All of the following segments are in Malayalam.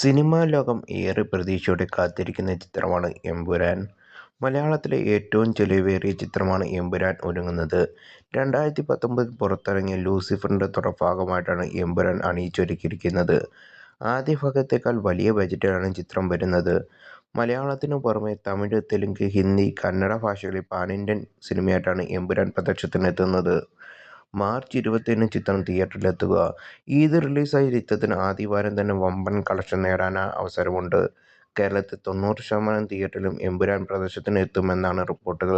സിനിമാ ലോകം ഏറെ പ്രതീക്ഷയോടെ കാത്തിരിക്കുന്ന ചിത്രമാണ് എമ്പുരാൻ. മലയാളത്തിലെ ഏറ്റവും ചെലവേറിയ ചിത്രമാണ് എമ്പുരാൻ ഒരുങ്ങുന്നത്. 2019 പുറത്തിറങ്ങിയ ലൂസിഫറിന്റെ തുടർഭാഗമായിട്ടാണ് എമ്പുരാൻ അണിയിച്ചൊരുക്കിയിരിക്കുന്നത്. ആദ്യ ഭാഗത്തേക്കാൾ വലിയ ബജറ്റിലാണ് ചിത്രം വരുന്നത്. മലയാളത്തിനു പുറമെ തമിഴ്, തെലുങ്ക്, ഹിന്ദി, കന്നഡ ഭാഷകളിൽ പാൻ ഇന്ത്യൻ സിനിമയായിട്ടാണ് എമ്പുരാൻ പ്രദർശനത്തിനെത്തുന്നത്. മാർച്ച് 21 ചിത്രം തിയേറ്ററിലെത്തുക. ഈദ് റിലീസായ ചിത്രത്തിന് ആദ്യവാരം തന്നെ വമ്പൻ കളക്ഷൻ നേടാൻ അവസരമുണ്ട്. കേരളത്തിൽ 90% തിയേറ്ററിലും എമ്പുരാൻ പ്രദർശനത്തിന് എത്തുമെന്നാണ് റിപ്പോർട്ടുകൾ.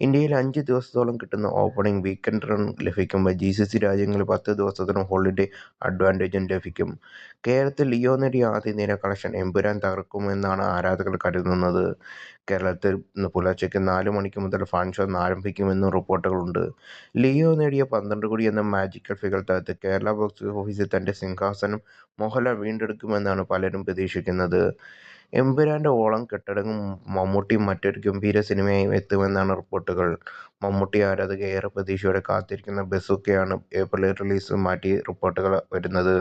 ഇന്ത്യയിൽ 5 ദിവസത്തോളം കിട്ടുന്ന ഓപ്പണിംഗ് വീക്കെൻഡ് റൺ ലഭിക്കുമ്പോൾ GCC രാജ്യങ്ങളിൽ 10 ദിവസത്തോളം ഹോളിഡേ അഡ്വാൻറ്റേജും ലഭിക്കും. കേരളത്തിൽ ലിയോ നേടിയ ആദ്യ ദിന കളക്ഷൻ എമ്പുരാൻ തകർക്കുമെന്നാണ് ആരാധകർ കരുതുന്നത്. കേരളത്തിൽ ഇന്ന് പുലർച്ചയ്ക്ക് 4 മണിക്ക് മുതൽ ഫാൻ ഷോ ആരംഭിക്കുമെന്നും റിപ്പോർട്ടുകളുണ്ട്. ലിയോ നേടിയ 12 കോടി എന്ന മാജിക്കൽ ഫിഗർ തകർത്ത് കേരള ബോക്സ് ഓഫീസിൽ തന്റെ സിംഹാസനം മോഹൻലാൽ വീണ്ടെടുക്കുമെന്നാണ് പലരും പ്രതീക്ഷിക്കുന്നത്. എമ്പുരാന്റെ ഓളം കെട്ടടങ്ങും മമ്മൂട്ടി മറ്റൊരു ഗംഭീര സിനിമയായി എത്തുമെന്നാണ് റിപ്പോർട്ടുകൾ. മമ്മൂട്ടി ആരാധകർ ഏറെ പ്രതീക്ഷയോടെ കാത്തിരിക്കുന്ന ബസൂക്കയാണ് ഏപ്രിൽ റിലീസ് മാറ്റി റിപ്പോർട്ടുകൾ വരുന്നത്.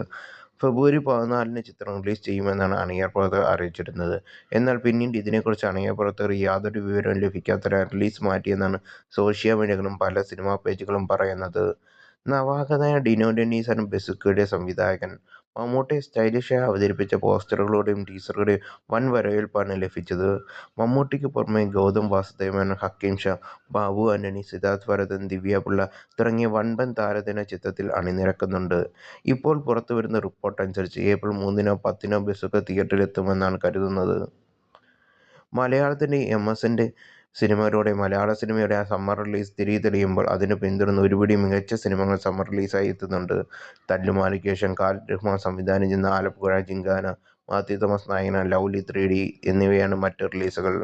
ഫെബ്രുവരി 14 ചിത്രം റിലീസ് ചെയ്യുമെന്നാണ് അണിയർ പ്രവർത്തകർ അറിയിച്ചിരുന്നത്. എന്നാൽ പിന്നീട് ഇതിനെക്കുറിച്ച് അണിയർ പ്രവർത്തകർ യാതൊരു വിവരവും ലഭിക്കാത്തതിനാൽ റിലീസ് മാറ്റിയെന്നാണ് സോഷ്യൽ മീഡിയകളും പല സിനിമാ പേജുകളും പറയുന്നത്. നവാഗതനായ ഡിനോ ഡെന്നീസാണ് ബസൂക്കയുടെ സംവിധായകൻ. മമ്മൂട്ടിയെ സ്റ്റൈലിഷായി അവതരിപ്പിച്ച പോസ്റ്ററുകളുടെയും ടീസറുകളുടെയും വൻ വരവേൽപ്പാണ് ലഭിച്ചത്. മമ്മൂട്ടിക്ക് പുറമെ ഗൗതം വാസുദേവൻ, ഹക്കീം ഷാ, ബാബു ആന്റണി, സിദ്ധാർത്ഥ് ഭരതൻ, ദിവ്യ പിള്ള തുടങ്ങിയ വൻപൻ താരനിര ചിത്രത്തിൽ അണിനിരക്കുന്നുണ്ട്. ഇപ്പോൾ പുറത്തുവരുന്ന റിപ്പോർട്ട് അനുസരിച്ച് ഏപ്രിൽ 3-നോ 10-നോ ബസൂക്ക തിയേറ്ററിലെത്തുമെന്നാണ് കരുതുന്നത്. മലയാളത്തിന്റെ എംഎസിന്റെ സിനിമയിലൂടെ മലയാള സിനിമയുടെ സമ്മർ റിലീസ് തിരിതെളിയുമ്പോൾ അതിന് പിന്തുടർന്ന് ഒരുപിടി മികച്ച സിനിമകൾ സമ്മർ റിലീസായി എത്തുന്നുണ്ട്. തല്ലുമാലയ്ക്ക് ശേഷം ഖാലിദ് റഹ്മാൻ സംവിധാനം ചെയ്യുന്ന ആലപ്പുഴ ജിങ്കാന, മാത്യു തോമസ് നായകനായ ലവ്ലി 3D എന്നിവയാണ് മറ്റ് റിലീസുകൾ.